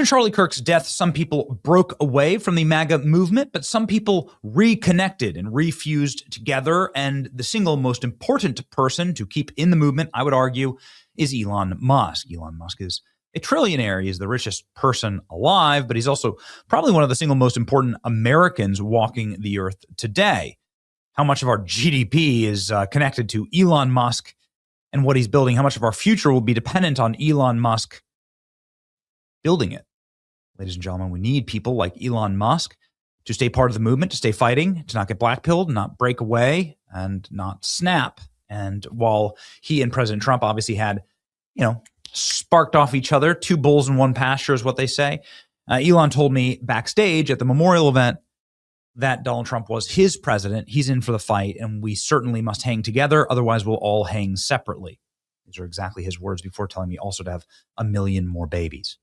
After Charlie Kirk's death, some people broke away from the MAGA movement, but some people reconnected and refused together. And the single most important person to keep in the movement, I would argue, is Elon Musk. Elon Musk is a trillionaire. He is the richest person alive, but he's also probably one of the single most important Americans walking the earth today. How much of our GDP is connected to Elon Musk and what he's building? How much of our future will be dependent on Elon Musk building it? Ladies and gentlemen, we need people like Elon Musk to stay part of the movement, to stay fighting, to not get blackpilled, not break away, and not snap. And while he and President Trump obviously had, sparked off each other, two bulls in one pasture is what they say. Elon told me backstage at the memorial event that Donald Trump was his president. He's in for the fight, and we certainly must hang together. Otherwise, we'll all hang separately. These are exactly his words before telling me also to have 1 million more babies.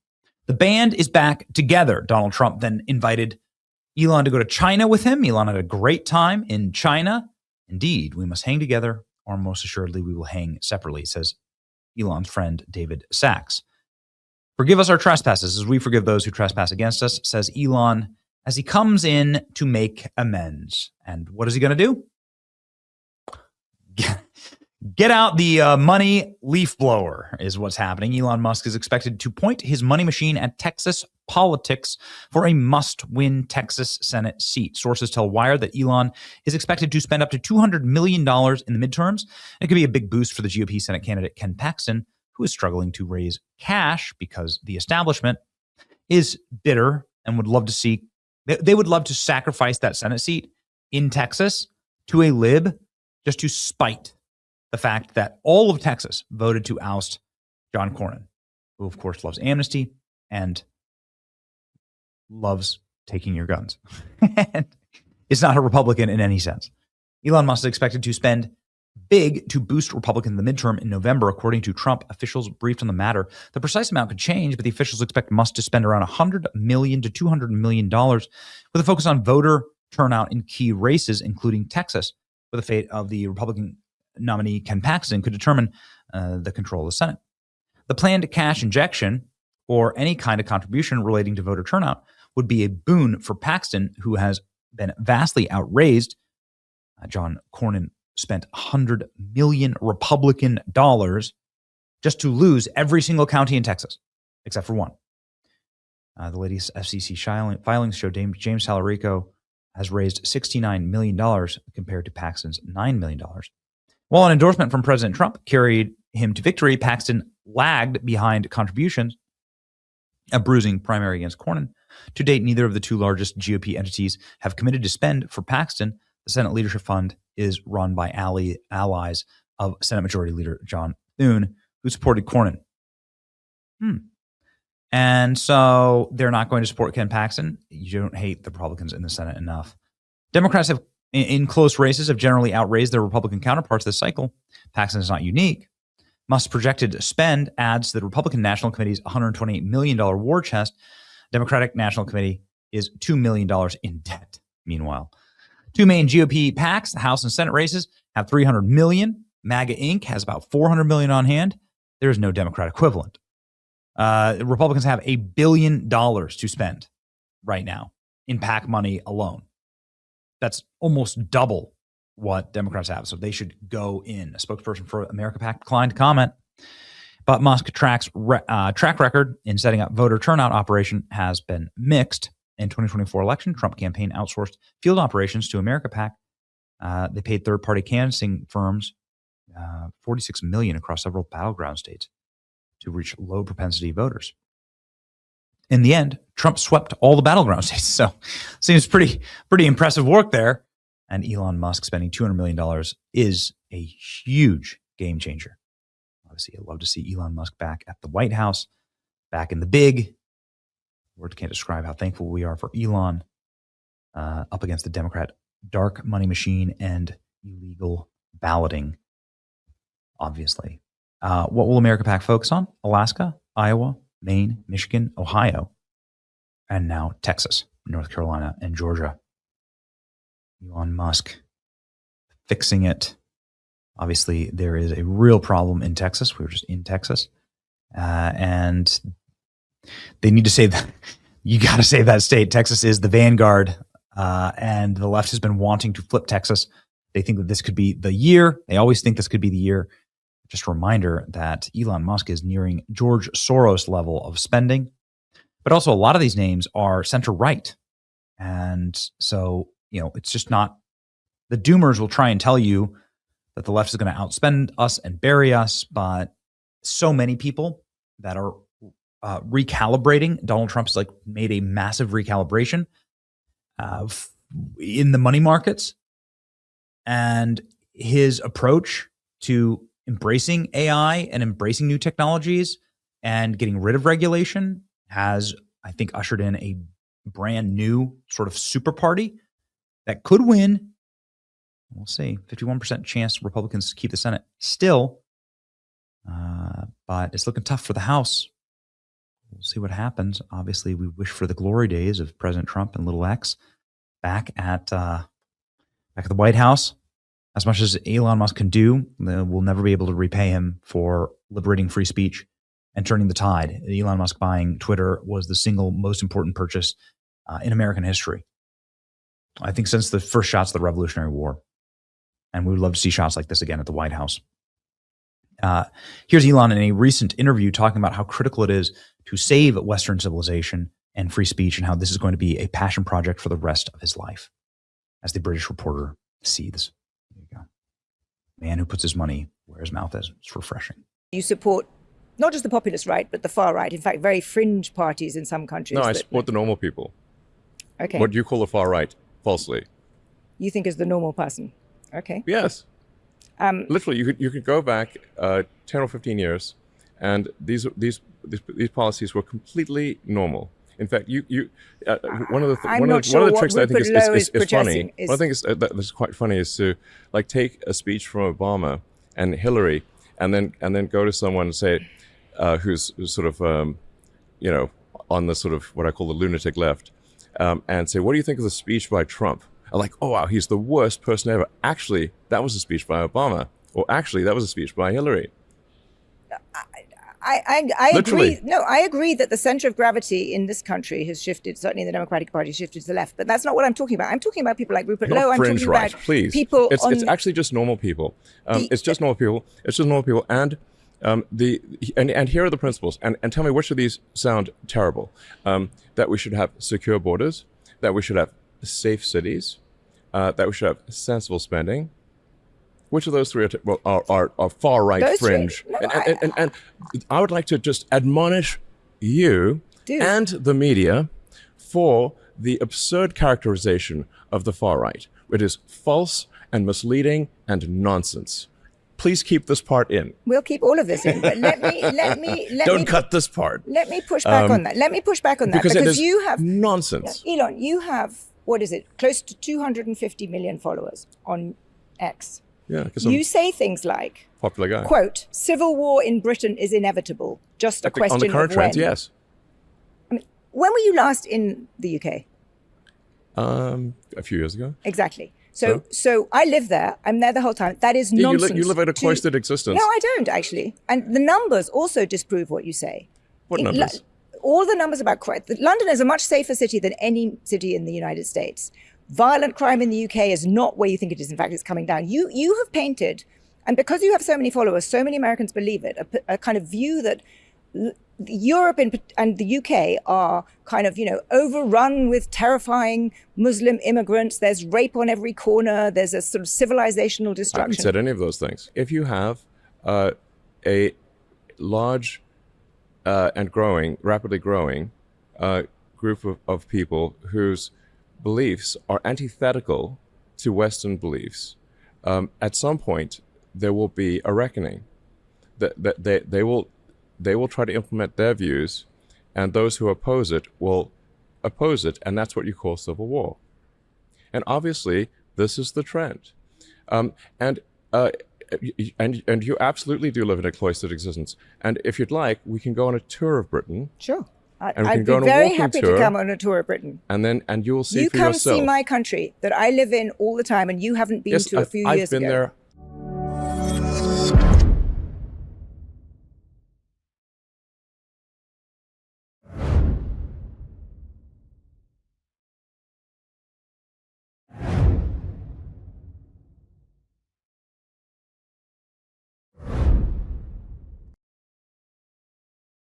The band is back together. Donald Trump then invited Elon to go to China with him. Elon had a great time in China. Indeed, we must hang together, or most assuredly we will hang separately, says Elon's friend David Sachs. Forgive us our trespasses as we forgive those who trespass against us, says Elon, as he comes in to make amends. And what is he going to do? Get out the money leaf blower is what's happening. Elon Musk is expected to point his money machine at Texas politics for a must-win Texas Senate seat. Sources tell Wired that Elon is expected to spend up to $200 million in the midterms. It could be a big boost for the GOP Senate candidate Ken Paxton, who is struggling to raise cash because the establishment is bitter and would love to see, they would love to sacrifice that Senate seat in Texas to a lib just to spite the fact that all of Texas voted to oust John Cornyn, who of course loves amnesty and loves taking your guns. It's not a Republican in any sense. Elon Musk is expected to spend big to boost Republicans in the midterm in November, according to Trump officials briefed on the matter. The precise amount could change, but the officials expect Musk to spend around $100 million to $200 million with a focus on voter turnout in key races, including Texas, where the fate of the Republican nominee Ken Paxton could determine the control of the Senate. The planned cash injection or any kind of contribution relating to voter turnout would be a boon for Paxton, who has been vastly outraised. John Cornyn spent $100 million Republican dollars just to lose every single county in Texas, except for one. The latest FCC filings show James Talarico has raised $69 million compared to Paxton's $9 million. While an endorsement from President Trump carried him to victory, Paxton lagged behind contributions, a bruising primary against Cornyn. To date, neither of the two largest GOP entities have committed to spend for Paxton. The Senate Leadership Fund is run by allies of Senate Majority Leader John Thune, who supported Cornyn. And so they're not going to support Ken Paxton. You don't hate the Republicans in the Senate enough. Democrats have, in close races, have generally outraised their Republican counterparts this cycle. Paxton is not unique. Musk's projected spend adds to the Republican National Committee's $128 million war chest. Democratic National Committee is $2 million in debt. Meanwhile, two main GOP PACs, the House and Senate races, have $300 million. MAGA Inc. has about $400 million on hand. There is no Democrat equivalent. Republicans have $1 billion to spend right now in PAC money alone. That's almost double what Democrats have. So they should go in. A spokesperson for America PAC declined to comment. But Musk's track record in setting up voter turnout operation has been mixed. In 2024 election, Trump campaign outsourced field operations to America PAC. They paid third-party canvassing firms $46 million across several battleground states to reach low-propensity voters. In the end, Trump swept all the battleground states. So seems pretty impressive work there. And Elon Musk spending $200 million is a huge game changer. Obviously, I'd love to see Elon Musk back at the White House, back in the big. Words can't describe how thankful we are for Elon up against the Democrat dark money machine and illegal balloting, obviously. What will America PAC focus on? Alaska, Iowa, Maine, Michigan, Ohio, and now Texas, North Carolina, and Georgia. Elon Musk fixing it. Obviously, there is a real problem in Texas. We were just in Texas. And They need to save that. You got to save that state. Texas is the vanguard, and the left has been wanting to flip Texas. They think that this could be the year. They always think this could be the year. Just a reminder that Elon Musk is nearing George Soros level of spending. But also a lot of these names are center-right. And so, it's just not – the doomers will try and tell you that the left is going to outspend us and bury us. But so many people that are recalibrating. Donald Trump's made a massive recalibration in the money markets. And his approach to embracing AI and embracing new technologies and getting rid of regulation has, I think, ushered in a brand new sort of super party that could win. We'll see. 51% chance Republicans keep the Senate still. But it's looking tough for the House. We'll see what happens. Obviously, we wish for the glory days of President Trump and little X back at the White House. As much as Elon Musk can do, we'll never be able to repay him for liberating free speech and turning the tide. Elon Musk buying Twitter was the single most important purchase in American history, I think, since the first shots of the Revolutionary War. And we would love to see shots like this again at the White House. Here's Elon in a recent interview talking about how critical it is to save Western civilization and free speech, and how this is going to be a passion project for the rest of his life, as the British reporter seethes. There you go. Man who puts his money where his mouth is. It's refreshing. You support not just the populist right, but the far right. In fact, very fringe parties in some countries. No, I support the normal people. Okay. What you call the far right, falsely. You think is the normal person. Okay. Yes. Literally, you could go back 10 or 15 years, and these policies were completely normal. In fact, one of the tricks that I think is funny. One of the things that's quite funny is to take a speech from Obama and Hillary, and then go to someone and say, who's sort of on the sort of what I call the lunatic left, and say, what do you think of the speech by Trump? I'm like, oh wow, he's the worst person ever. Actually, that was a speech by Obama, or actually, that was a speech by Hillary. I agree. No, I agree that the center of gravity in this country has shifted. Certainly, the Democratic Party has shifted to the left. But that's not what I'm talking about. I'm talking about people like Rupert Lowe. I'm talking about people. It's actually just normal people. It's just normal people. It's just normal people. And and here are the principles. And tell me which of these sound terrible. That we should have secure borders. That we should have safe cities. That we should have sensible spending. Which of those three are far right fringe? And I would like to just admonish you and the media for the absurd characterization of the far right. It is false and misleading and nonsense. Please keep this part in. We'll keep all of this in, but let me don't cut this part. Let me push back on that. Let me push back on that because you have nonsense. Yeah, Elon, you have close to 250 million followers on X. Yeah, you say things like, popular guy. Quote, civil war in Britain is inevitable. Just a question of when. On the current trends, yes. I mean, when were you last in the UK? A few years ago. Exactly. So I live there. I'm there the whole time. That is nonsense. You live a cloistered existence. No, I don't, actually. And the numbers also disprove what you say. What numbers? All the numbers about crime. London is a much safer city than any city in the United States. Violent crime in the UK is not where you think it is. In fact, it's coming down. You have painted, and because you have so many followers, so many Americans believe it, a kind of view that Europe and the UK are kind of, overrun with terrifying Muslim immigrants. There's rape on every corner. There's a sort of civilizational destruction. I haven't said any of those things. If you have a large and rapidly growing group of people whose beliefs are antithetical to Western beliefs, at some point there will be a reckoning. That they will try to implement their views, and those who oppose it will oppose it, and that's what you call civil war. And obviously, this is the trend. And you absolutely do live in a cloistered existence. And if you'd like, we can go on a tour of Britain. Sure. I'd be very happy to come on a tour of Britain. And you will see you for yourself. You come see my country that I live in all the time, and you haven't been to a few years ago. I've been there